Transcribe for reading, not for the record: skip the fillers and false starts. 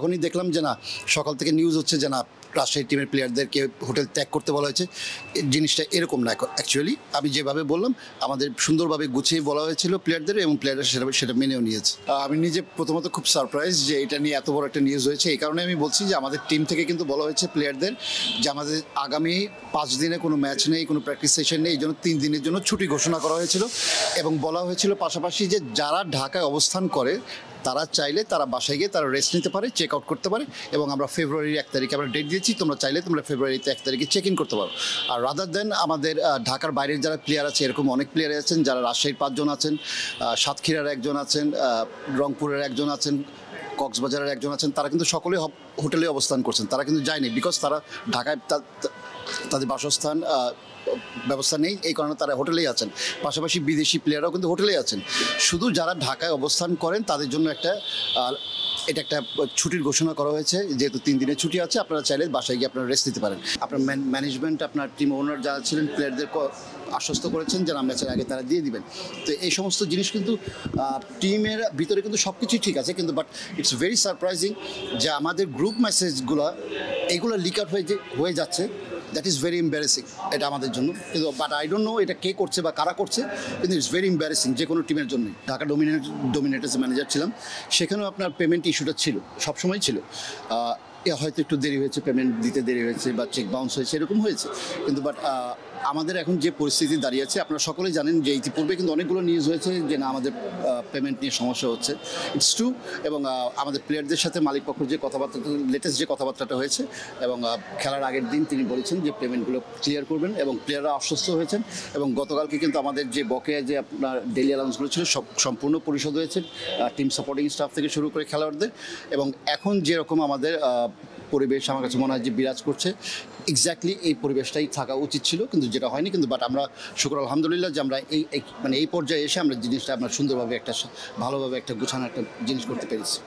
তখনই দেখলাম যে না, সকাল থেকে নিউজ হচ্ছে যে না, রাজশাহী টিমের প্লেয়ারদেরকে হোটেল ত্যাগ করতে বলা হয়েছে। জিনিসটা এরকম না। অ্যাকচুয়ালি আমি যেভাবে বললাম, আমাদের সুন্দরভাবে গুছিয়ে বলা হয়েছিল প্লেয়ারদের, এবং প্লেয়াররা সেটা মেনেও নিয়েছে। আমি নিজে প্রথমত খুব সারপ্রাইজ যে এটা নিয়ে এত বড় একটা নিউজ হয়েছে। এই কারণে আমি বলছি যে আমাদের টিম থেকে কিন্তু বলা হয়েছে প্লেয়ারদের যে আমাদের আগামী 5 দিনে কোনো ম্যাচ নেই, কোনো প্র্যাকটিস সেশন নেই, এই জন্য 3 দিনের জন্য ছুটি ঘোষণা করা হয়েছিল। এবং বলা হয়েছিল পাশাপাশি যে যারা ঢাকায় অবস্থান করে তারা চাইলে তারা বাসায় গিয়ে তারা রেস্ট নিতে পারে, চেক আউট করতে পারে। এবং আমরা ফেব্রুয়ারির 1 তারিখে আমরা ডেট দিয়েছি, তোমরা চাইলে তোমরা ফেব্রুয়ারিতে 1 তারিখে চেক ইন করতে পারো। আর রাদার দেন আমাদের ঢাকার বাইরের যারা প্লেয়ার আছে, এরকম অনেক প্লেয়ার আছেন যারা রাজশাহীর 5 জন আছেন, সাতক্ষীরার 1 জন আছেন, রংপুরের 1 জন আছেন, কক্সবাজারের 1 জন আছেন। তারা কিন্তু সকলে হোটেলে অবস্থান করছেন, তারা কিন্তু যায়নি, বিকজ তারা ঢাকায় তাদের বাসস্থান ব্যবস্থা নেই, এই কারণে তারা হোটেলেই আছেন। পাশাপাশি বিদেশি প্লেয়াররাও কিন্তু হোটেলেই আছেন। শুধু যারা ঢাকায় অবস্থান করেন তাদের জন্য এটা একটা ছুটির ঘোষণা করা হয়েছে। যেহেতু 3 দিনের ছুটি আছে, আপনারা চাইলে বাসায় গিয়ে আপনারা রেস্ট নিতে পারেন। আপনার ম্যানেজমেন্ট, আপনার টিম ওনার যারা ছিলেন, প্লেয়ারদের আশ্বস্ত করেছেন যেন ম্যাচের আগে তারা দিয়ে দিবেন। তো এই সমস্ত জিনিস কিন্তু টিমের ভিতরে কিন্তু সব কিছুই ঠিক আছে, কিন্তু বাট ইটস ভেরি সারপ্রাইজিং যে আমাদের গ্রুপ মেসেজগুলো এইগুলো লিক আউট হয়ে যাচ্ছে। দ্যাট ইজ ভেরি এম্বারেসিং এটা আমাদের জন্য। কিন্তু বাট আই ডোন্ট নো এটা কে করছে বা কারা করছে, কিন্তু ইটস ভেরি এম্বারেসিং যে কোনো টিমের জন্যই। ঢাকা ডোমিনেটার্স ম্যানেজার ছিলাম, সেখানেও আপনার পেমেন্ট ইস্যুটা ছিল, সবসময় ছিল। হয়তো একটু দেরি হয়েছে, পেমেন্ট দিতে দেরি হয়েছে বা চেক বাউন্স হয়েছে, এরকম হয়েছে। কিন্তু বাট আমাদের এখন যে পরিস্থিতি দাঁড়িয়ে আছে, আপনারা সকলেই জানেন যে ইতিপূর্বে কিন্তু অনেকগুলো নিউজ হয়েছে যে না, আমাদের পেমেন্ট নিয়ে সমস্যা হচ্ছে। It's true. এবং আমাদের প্লেয়ারদের সাথে মালিক পক্ষের যে কথাবার্তাটা, লেটেস্ট যে কথাবার্তাটা হয়েছে, এবং খেলার আগের দিন তিনি বলেছেন যে পেমেন্টগুলো ক্লিয়ার করবেন, এবং প্লেয়াররা আশ্বস্ত হয়েছেন। এবং গতকালকে কিন্তু আমাদের যে বকেয়া যে আপনার ডেইলি অ্যালাউন্সগুলো ছিল, সব সম্পূর্ণ পরিশোধ হয়েছে, টিম সাপোর্টিং স্টাফ থেকে শুরু করে খেলোয়াড়দের। এবং এখন যেরকম আমাদের পরিবেশ আমার কাছে মনে হয় যে বিরাজ করছে, এক্স্যাক্টলি এই পরিবেশটাই থাকা উচিত ছিল, কিন্তু যেটা হয়নি। কিন্তু বাট আমরা শুকর আলহামদুলিল্লাহ যে আমরা এই পর্যায়ে এসে আমরা জিনিসটা আমরা সুন্দরভাবে ভালোভাবে একটা গোছানো একটা জিনিস করতে পেরেছি।